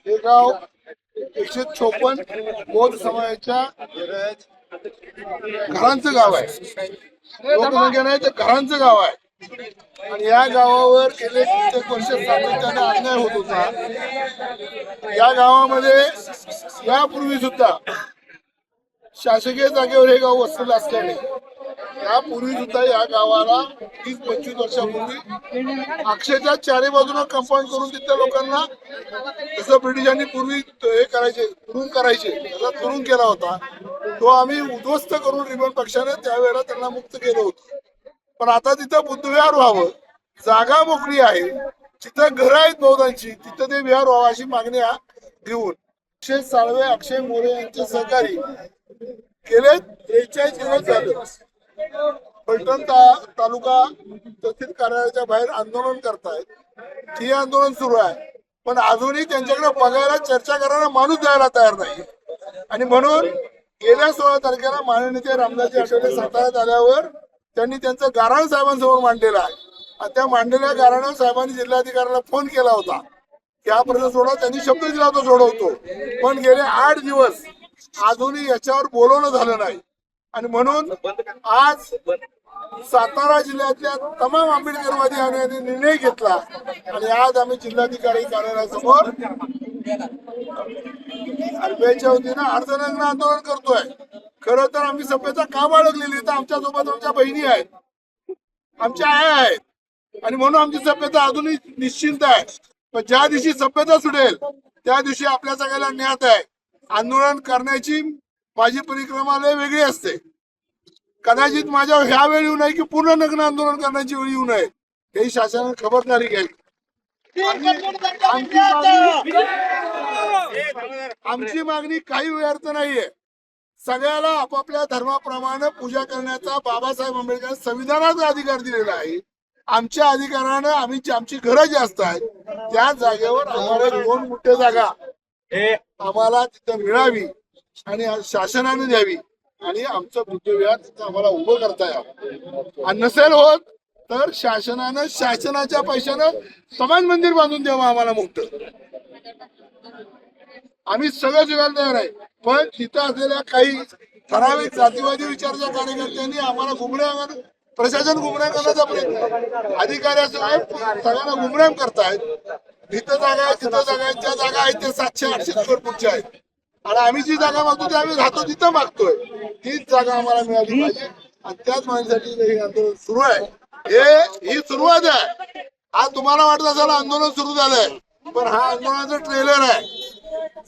हे गाव 154 बौद्ध समाजाच्या घरांचं गाव आहे. लोकसंख्या नाही तर घरांचं गाव आहे. आणि या गावावर गेले कित्येक वर्ष सातत्याने अन्याय होत होता. या गावामध्ये यापूर्वी सुद्धा शासकीय जागेवर हे गाव वसलेलं असल्याने यापूर्वी सुद्धा या गावाला 20-25 वर्षापूर्वी अक्षरशः चारी बाजूला कंपाऊंड करून तिथल्या लोकांना जसं ब्रिटिशांनी पूर्वी हे करायचे त्याला तुरुंग केला होता, तो आम्ही उद्ध्वस्त करून रिबन पक्षाने त्यावेळेला त्यांना मुक्त केलं होतं. पण आता तिथं बुद्धविहार व्हावं, जागा मोकळी आहे, जिथं घरं आहेत बौद्धांची तिथं ते विहार व्हावं अशी मागणी घेऊन अक्षय साळवे, अक्षय मोरे यांचे सहकारी गेले 43 दिवस झाले फलटण तालुका तहसील कार्यालयाच्या बाहेर आंदोलन करतायत. हे आंदोलन सुरू आहे, पण अजूनही त्यांच्याकडे बघायला चर्चा करायला माणूस जायला तयार नाही. आणि म्हणून गेल्या 16 तारखेला माननीय नेते रामदासजी आठवले साताऱ्यात आल्यावर त्यांनी त्यांचं गाराण साहेबांसमोर मांडलेलं आहे. आणि त्या मांडलेल्या गाराण साहेबांनी जिल्हाधिकाऱ्याला फोन केला होता की हा प्रश्न सोडवा. त्यांनी शब्द दिला होता सोडवतो, पण गेले 8 दिवस अजूनही याच्यावर बोलवणं झालं नाही. आणि म्हणून आज सातारा जिल्ह्यातल्या तमाम आंबेडकरवादी यांनी निर्णय घेतला आणि आज आम्ही जिल्हाधिकारी कार्यालयासमोर आरबीआयच्या वतीनं अर्धनग्न आंदोलन करतोय. खरं तर आम्ही सभ्यता का बाळगलेली, तर आमच्या सोबत आमच्या बहिणी आहेत, आमच्या आया आहेत, आणि म्हणून आमची सभ्यता अजूनही निश्चिंत आहे. पण ज्या दिवशी सभ्यता सुटेल त्या दिवशी आपल्या सगळ्याला ज्ञात आहे आंदोलन करण्याची माझी परिक्रमा लय वेगळी असते. कदाचित माझ्या ह्या वेळी येऊ नये की पूर्ण नग्न आंदोलन करण्याची वेळ येऊ नये, हे शासनाने खबरदारी घ्यावी. आमची मागणी काही व्यर्थ नाहीये. सगळ्याला आपापल्या धर्माप्रमाणे पूजा करण्याचा बाबासाहेब आंबेडकर संविधानाचा अधिकार दिलेला आहे. आमच्या अधिकारानं आमची घरं जी असतात त्या जागेवर आम्हाला 2 मोठ्या जागा आम्हाला तिथं मिळावी आणि शासनाने द्यावी आणि आमचं बुद्धविहार तिथं आम्हाला उभं करता यावं. आणि नसेल होत तर शासनानं शासनाच्या पैशानं समाज मंदिर बांधून द्यावं आम्हाला मोठं. आम्ही सगळं जगायला तयार आहे. पण तिथं असलेल्या काही ठराविक जातीवादी विचाराच्या कार्यकर्त्यांनी आम्हाला गुमराह, प्रशासन गुमराह करण्याचा प्रयत्न, अधिकाऱ्यासह सगळ्यांना गुमराह करतायत. इथं जागा आहे, तिथं जागा आहे, ज्या जागा आहेत ते 700-800 स्क्वेअर फूटच्या आहेत. आणि आम्ही जी जागा मागतो ते आम्ही राहतो तिथं मागतोय, तीच जागा आम्हाला मिळाली पाहिजे. आणि त्याच मागणीसाठी हे आंदोलन सुरू आहे. ही सुरुवात आहे. हा तुम्हाला वाटत असेल आंदोलन सुरू झालंय, पण हा आंदोलनाचं ट्रेलर आहे.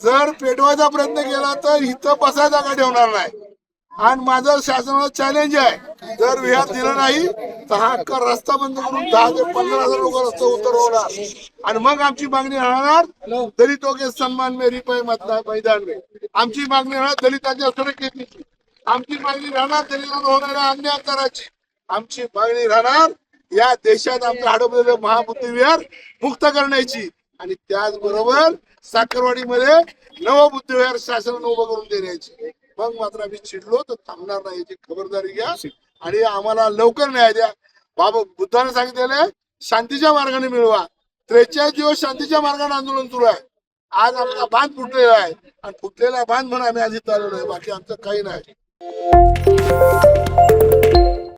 जर पेटवायचा प्रयत्न केला तर इथं बसायला जागा ठेवणार नाही. आणि माझं शासनाला चॅलेंज आहे, जर विहार दिलं नाही तर हा अख्खा रस्ता बंद करून 10,000 ते 15,000 लोक रस्ता उतरवणार. आणि मग आमची मागणी राहणार दलितों के सम्मान में रिपाई मैदान में. आमची मागणी राहणार दलितांच्या सुरक्षेची. आमची मागणी राहणार दलितांना होणाऱ्या अन्याय करायची. आमची मागणी राहणार या देशात आमचं हडपलेलं महाबुद्धविहार मुक्त करण्याची. आणि त्याचबरोबर साखरवाडीमध्ये नवं बुद्धविहार शासनानं उभं करून देण्याची. मग मात्र आम्ही चिडलो तर थांबणार नाही, याची खबरदारी घ्या आणि आम्हाला लवकर न्याय द्या. बाबा बुद्धाने सांगितलेलं शांतीच्या मार्गाने मिळवा. 43 दिवस शांतीच्या मार्गाने आंदोलन सुरू आहे. आज आमचा बांध फुटलेला आहे आणि फुटलेला बांध म्हणून आम्ही आधी चालवलोय, बाकी आमचं काही नाही.